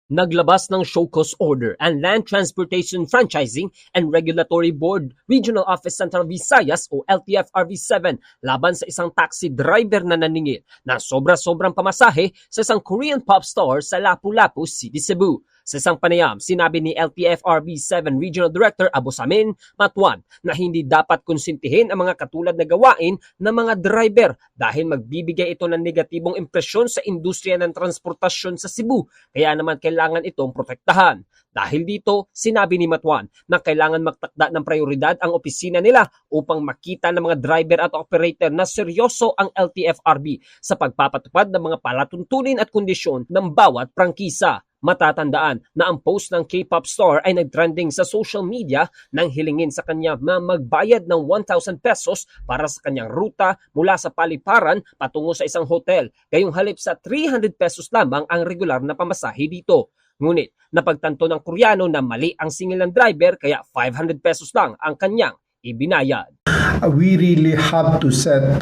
Naglabas ng show cause order ang Land Transportation Franchising and Regulatory Board Regional Office Central Visayas o LTFRB7 laban sa isang taxi driver na naningil na sobra-sobrang pamasahe sa isang Korean pop store sa Lapu-Lapu City, Cebu. Sa isang panayam, sinabi ni LTFRB7 Regional Director Abosamin Matuan na hindi dapat konsintihin ang mga katulad na gawain ng mga driver dahil magbibigay ito ng negatibong impresyon sa industriya ng transportasyon sa Cebu. Kaya naman kailangan itong protektahan. Dahil dito, sinabi ni Matuan na kailangan magtakda ng prioridad ang opisina nila upang makita ng mga driver at operator na seryoso ang LTFRB sa pagpapatupad ng mga palatuntunin at kondisyon ng bawat prangkisa. Matatandaan na ang post ng K-pop star ay nagtrending sa social media nang hilingin sa kanya na magbayad ng 1,000 pesos para sa kanyang ruta mula sa paliparan patungo sa isang hotel. Gayong halip sa 300 pesos lamang ang regular na pamasahe dito. Ngunit napagtanto ng Koreano na mali ang singil ng driver kaya 500 pesos lang ang kanyang ibinayad. We really have to set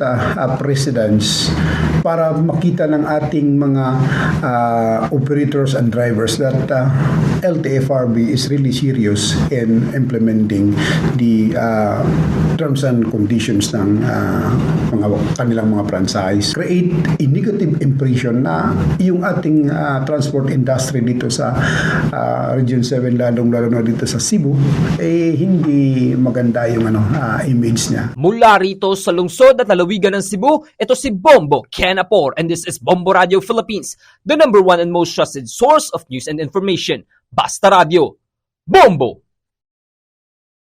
precedents para makita ng ating mga operators and drivers that LTFRB is really serious in implementing the terms and conditions ng kanilang mga franchise. Create a negative impression na yung ating transport industry dito sa Region 7, lalong-lalo na dito sa Cebu, hindi maganda yung image niya. Mula rito sa lungsod at lalawigan ng Cebu, ito si Bombo Ken Apor and this is Bombo Radio Philippines, the #1 and most trusted source of news and information. Basta Radio. Bombo!